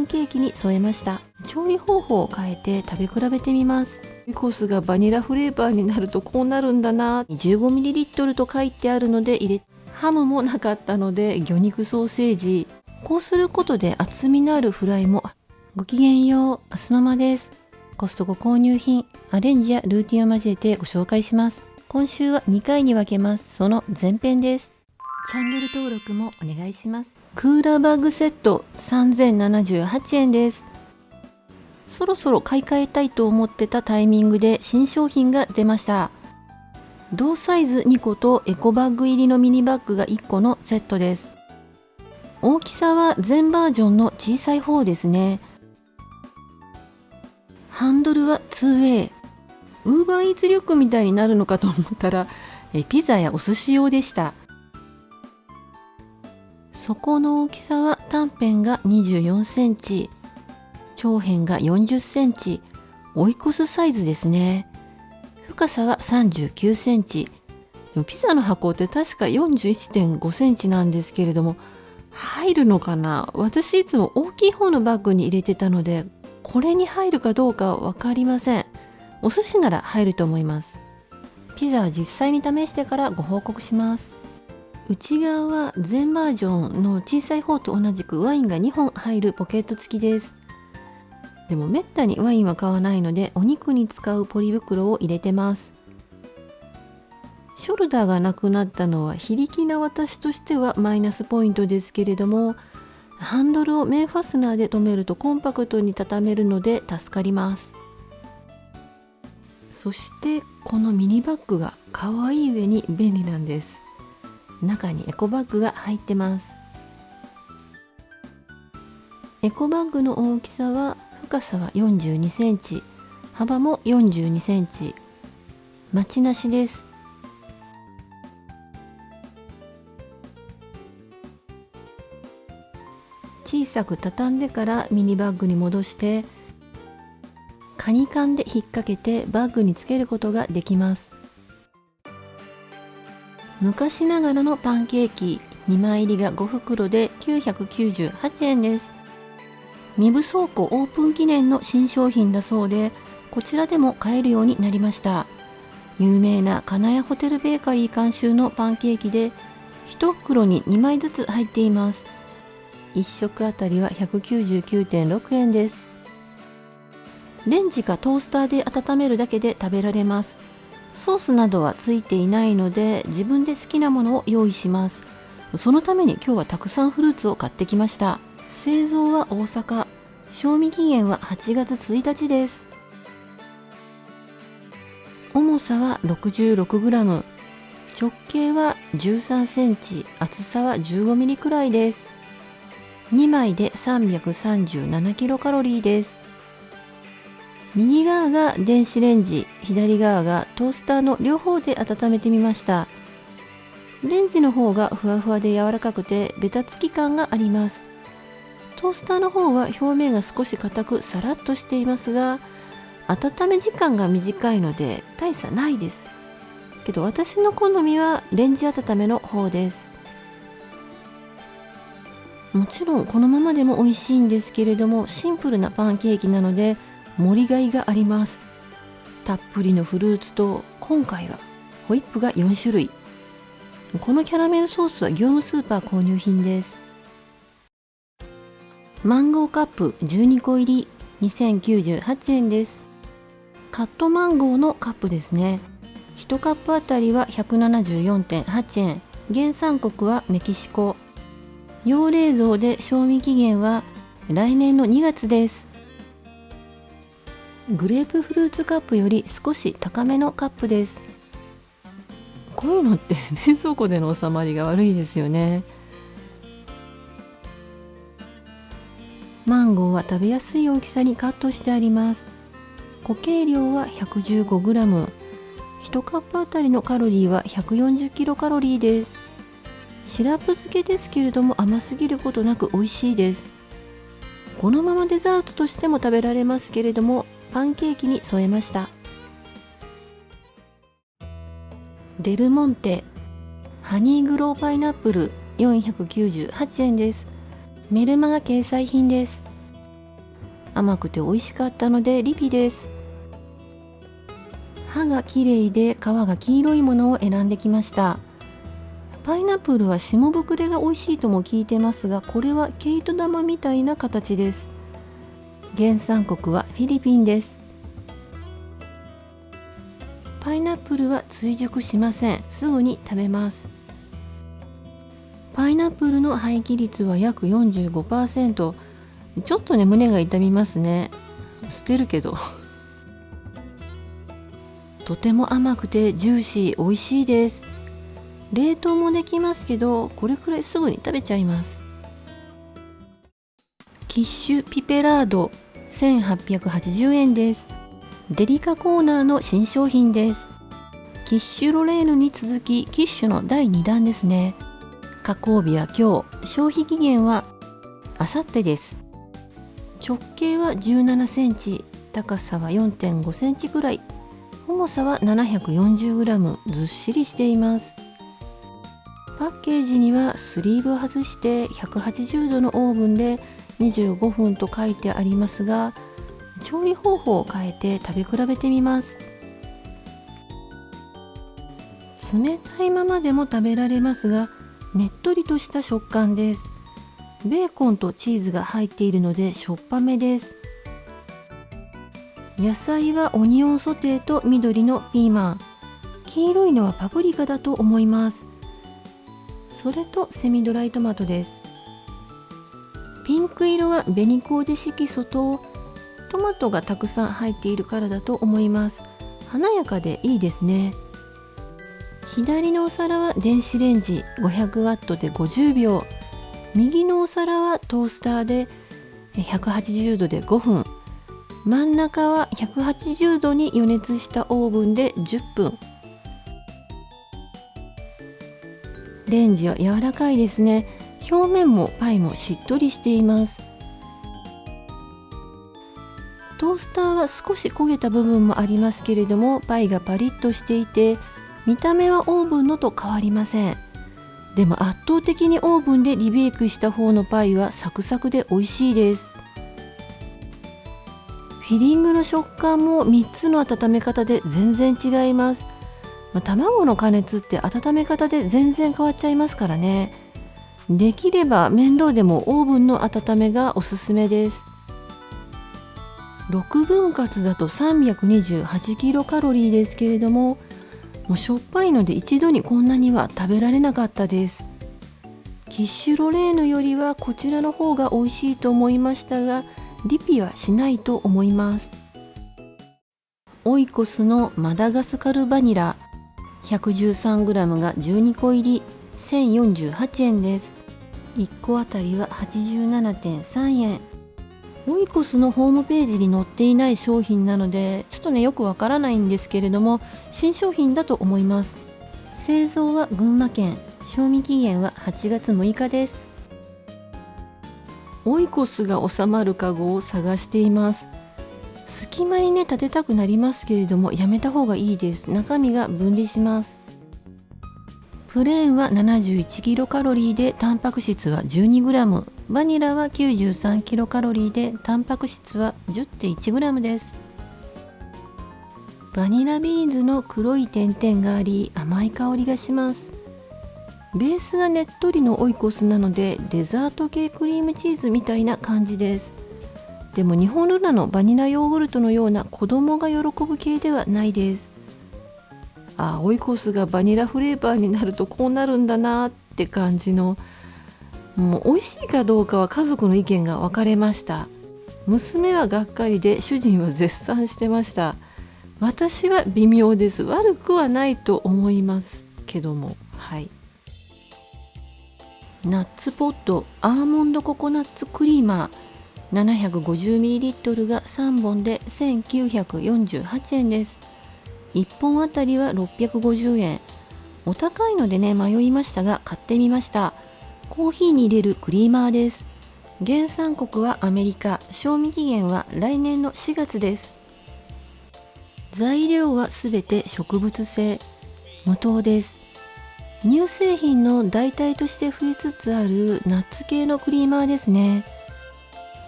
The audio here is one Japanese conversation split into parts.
ンケーキに添えました。調理方法を変えて食べ比べてみます。オイコスがバニラフレーバーになるとこうなるんだな。 15ml と書いてあるので入れ、ハムもなかったので魚肉ソーセージ。こうすることで厚みのあるフライも。ごきげんよう、アスママです。コストコ購入品、アレンジやルーティンを交えてご紹介します。今週は2回に分けます。その前編です。チャンネル登録もお願いします。クーラーバッグセット3078円です。そろそろ買い替えたいと思ってたタイミングで新商品が出ました。同サイズ2個とエコバッグ入りのミニバッグが1個のセットです。大きさは全バージョンの小さい方ですね。ハンドルは 2way。 ウーバーイーツリュックみたいになるのかと思ったらピザやお寿司用でした。底の大きさは短辺が24センチ、長辺が40センチ、オイコスサイズですね。深さは39センチ。でもピザの箱って確か 41.5 センチなんですけれども、入るのかな。私いつも大きい方のバッグに入れてたので、これに入るかどうかは分かりません。お寿司なら入ると思います。ピザは実際に試してからご報告します。内側は全バージョンの小さい方と同じくワインが2本入るポケット付きです。でもめったにワインは買わないので、お肉に使うポリ袋を入れてます。ショルダーがなくなったのは非力な私としてはマイナスポイントですけれども、ハンドルを面ファスナーで留めるとコンパクトに畳めるので助かります。そしてこのミニバッグが可愛い上に便利なんです。中にエコバッグが入ってます。エコバッグの大きさは深さは42センチ、幅も42センチ。待ちなしです。小さく畳んでからミニバッグに戻して、カニ缶で引っ掛けてバッグにつけることができます。昔ながらのパンケーキ2枚入りが5袋で998円です。身分倉庫オープン記念の新商品だそうで、こちらでも買えるようになりました。有名な金谷ホテルベーカリー監修のパンケーキで、1袋に2枚ずつ入っています。1食あたりは 199.6 円です。レンジかトースターで温めるだけで食べられます。ソースなどはついていないので、自分で好きなものを用意します。そのために今日はたくさんフルーツを買ってきました。製造は大阪、賞味期限は8月1日です。重さは 66g、 直径は13センチ、厚さは15ミリくらいです。2枚で337キロカロリーです。右側が電子レンジ、左側がトースターの両方で温めてみました。レンジの方がふわふわで柔らかくてベタつき感があります。トースターの方は表面が少し硬くサラッとしていますが、温め時間が短いので大差ないです。けど私の好みはレンジ温めの方です。もちろんこのままでも美味しいんですけれども、シンプルなパンケーキなので盛りがいがあります。たっぷりのフルーツと、今回はホイップが4種類。このキャラメルソースは業務スーパー購入品です。マンゴーカップ12個入り2098円です。カットマンゴーのカップですね。1カップあたりは 174.8 円。原産国はメキシコ。要冷蔵で賞味期限は来年の2月です。グレープフルーツカップより少し高めのカップです。こういうのって冷蔵庫での収まりが悪いですよね。マンゴーは食べやすい大きさにカットしてあります。固形量は 115g。1カップあたりのカロリーは140キロカロリーです。シラップ漬けですけれども甘すぎることなく美味しいです。このままデザートとしても食べられますけれども、パンケーキに添えました。デルモンテハニーグローパイナップル498円です。メルマガ掲載品です。甘くて美味しかったのでリピです。歯が綺麗で皮が黄色いものを選んできました。パイナップルは霜膨れが美味しいとも聞いてますが、これは毛糸玉みたいな形です。原産国はフィリピンです。パイナップルは追熟しません。すぐに食べます。パイナップルの廃棄率は約 45%。 ちょっとね、胸が痛みますね。捨てるけどとても甘くてジューシー、美味しいです。冷凍もできますけど、これくらいすぐに食べちゃいます。キッシュピペラード1880円です。デリカコーナーの新商品です。キッシュロレーヌに続きキッシュの第2弾ですね。加工日は今日、消費期限はあさってです。直径は17センチ、高さは 4.5 センチくらい、重さは 740g、 ずっしりしています。パッケージにはスリーブを外して180度のオーブンで25分と書いてありますが、調理方法を変えて食べ比べてみます。冷たいままでも食べられますが、ねっとりとした食感です。ベーコンとチーズが入っているのでしょっぱめです。野菜はオニオンソテーと緑のピーマン、黄色いのはパプリカだと思います。それとセミドライトマトです。ピンク色は紅麹色素とトマトがたくさん入っているからだと思います。華やかでいいですね。左のお皿は電子レンジ 500W で50秒、右のお皿はトースターで180度で5分、真ん中は180度に予熱したオーブンで10分。レンジは柔らかいですね。表面もパイもしっとりしています。トースターは少し焦げた部分もありますけれども、パイがパリッとしていて、見た目はオーブンのと変わりません。でも圧倒的にオーブンでリベイクした方のパイはサクサクで美味しいです。フィリングの食感も3つの温め方で全然違います。卵の加熱って温め方で全然変わっちゃいますからね。できれば面倒でもオーブンの温めがおすすめです。6分割だと328キロカロリーですけれども、もうしょっぱいので一度にこんなには食べられなかったです。キッシュロレーヌよりはこちらの方が美味しいと思いましたが、リピはしないと思います。オイコスのマダガスカルバニラ 113g が12個入り1048円です。1個あたりは 87.3 円。オイコスのホームページに載っていない商品なのでちょっとね、よくわからないんですけれども、新商品だと思います。製造は群馬県、賞味期限は8月6日です。オイコスが収まるカゴを探しています。隙間にね、立てたくなりますけれどもやめた方がいいです。中身が分離します。プレーンは71キロカロリーでタンパク質は 12g、 バニラは93キロカロリーでタンパク質は 10.1g です。バニラビーンズの黒い点々があり、甘い香りがします。ベースがねっとりのオイコスなのでデザート系クリームチーズみたいな感じです。でも日本ルナのバニラヨーグルトのような子供が喜ぶ系ではないです。オイコスがバニラフレーバーになるとこうなるんだなって感じの、もう美味しいかどうかは家族の意見が分かれました。娘はがっかりで主人は絶賛してました。私は微妙です。悪くはないと思いますけども、はい。ナッツポッドアーモンドココナッツクリーマー 750ml が3本で1948円です。1本あたりは650円。お高いのでね、迷いましたが買ってみました。コーヒーに入れるクリーマーです。原産国はアメリカ、賞味期限は来年の4月です。材料はすべて植物性、無糖です。乳製品の代替として増えつつあるナッツ系のクリーマーですね。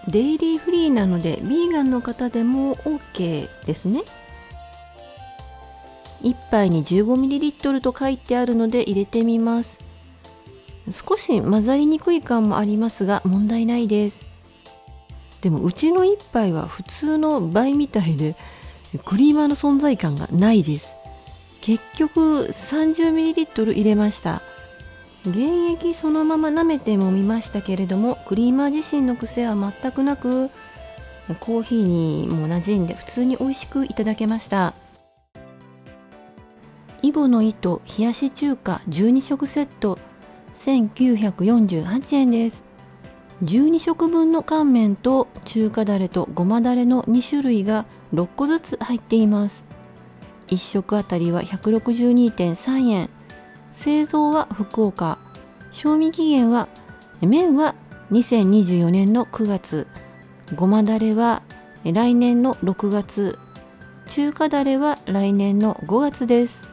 デイリーフリーなのでビーガンの方でも OK ですね。1杯に 15ml と書いてあるので入れてみます。少し混ざりにくい感もありますが問題ないです。でもうちの1杯は普通の倍みたいでクリーマーの存在感がないです。結局 30ml 入れました。原液そのまま舐めてもみましたけれども、クリーマー自身の癖は全くなく、コーヒーにも馴染んで普通に美味しくいただけました。イボの糸冷やし中華12食セット1948円です。12食分の乾麺と中華だれとごまだれの2種類が6個ずつ入っています。1食あたりは 162.3 円。製造は福岡。賞味期限は麺は2024年の9月。ごまだれは来年の6月。中華だれは来年の5月です。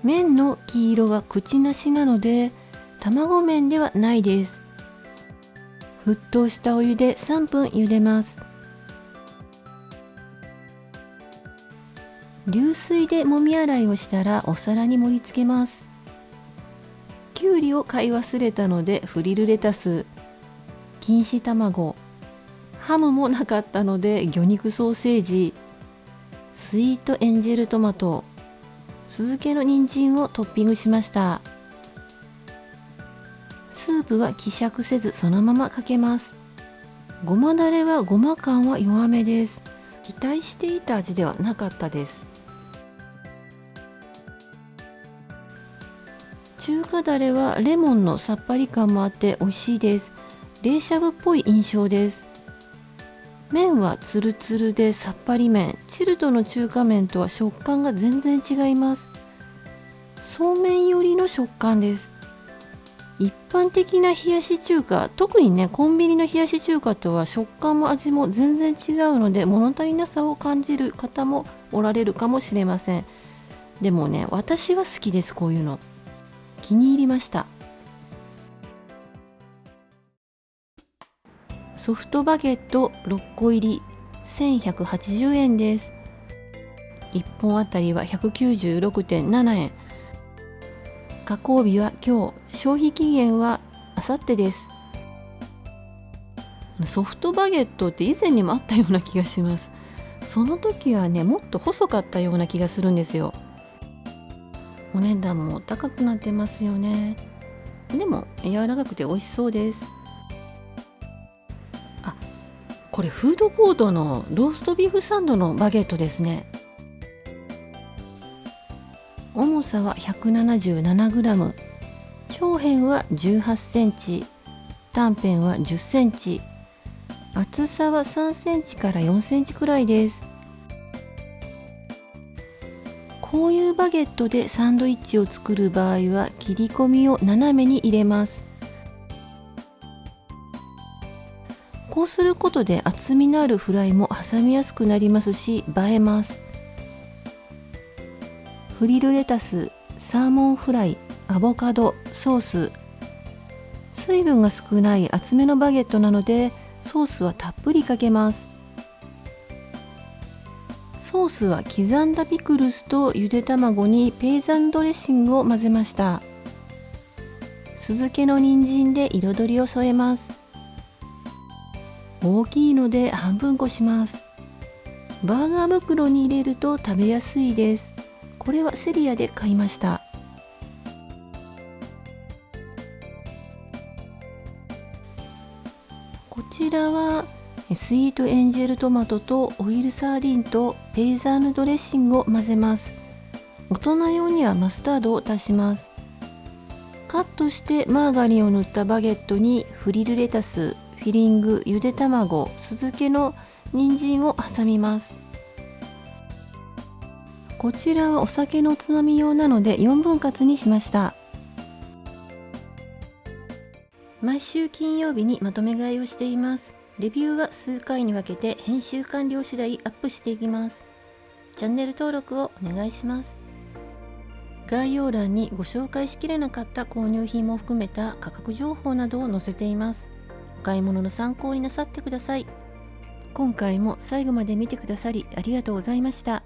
麺の黄色は口なしなので卵麺ではないです。沸騰したお湯で3分茹でます。流水でもみ洗いをしたらお皿に盛り付けます。きゅうりを買い忘れたのでフリルレタス、錦糸卵、ハムもなかったので魚肉ソーセージ、スイートエンジェルトマト、酢漬けの人参をトッピングしました。スープは希釈せずそのままかけます。ごまだれはごま感は弱めです。期待していた味ではなかったです。中華だれはレモンのさっぱり感もあって美味しいです。冷しゃぶっぽい印象です。麺はツルツルでさっぱり麺。チルドの中華麺とは食感が全然違います。そうめん寄りの食感です。一般的な冷やし中華、特にねコンビニの冷やし中華とは食感も味も全然違うので物足りなさを感じる方もおられるかもしれません。でもね、私は好きです。こういうの気に入りました。ソフトバゲット6個入り1180円です。1本あたりは 196.7 円。加工日は今日、消費期限は明後日です。ソフトバゲットって以前にもあったような気がします。その時はねもっと細かったような気がするんですよ。お値段も高くなってますよね。でも柔らかくて美味しそうです。あ、これフードコートのローストビーフサンドのバゲットですね。重さは 177g、 長辺は18センチ、短辺は10センチ、厚さは3センチから4センチくらいです。こういうバゲットでサンドイッチを作る場合は切り込みを斜めに入れます。こうすることで厚みのあるフライも挟みやすくなりますし映えます。フリルレタス、サーモンフライ、アボカド、ソース。水分が少ない厚めのバゲットなのでソースはたっぷりかけます。ソースは刻んだピクルスとゆで卵にペーザンドレッシングを混ぜました。酢漬けの人参で彩りを添えます。大きいので半分こします。バーガー袋に入れると食べやすいです。これはセリアで買いました。こちらはスイートエンジェルトマトとオイルサーディンとペーザーヌドレッシングを混ぜます。大人用にはマスタードを足します。カットしてマーガリンを塗ったバゲットにフリルレタス、フィリング、ゆで卵、酢漬けの人参を挟みます。こちらはお酒のおつまみ用なので4分割にしました。毎週金曜日にまとめ買いをしています。レビューは数回に分けて編集完了次第アップしていきます。チャンネル登録をお願いします。概要欄にご紹介しきれなかった購入品も含めた価格情報などを載せています。お買い物の参考になさってください。今回も最後まで見てくださりありがとうございました。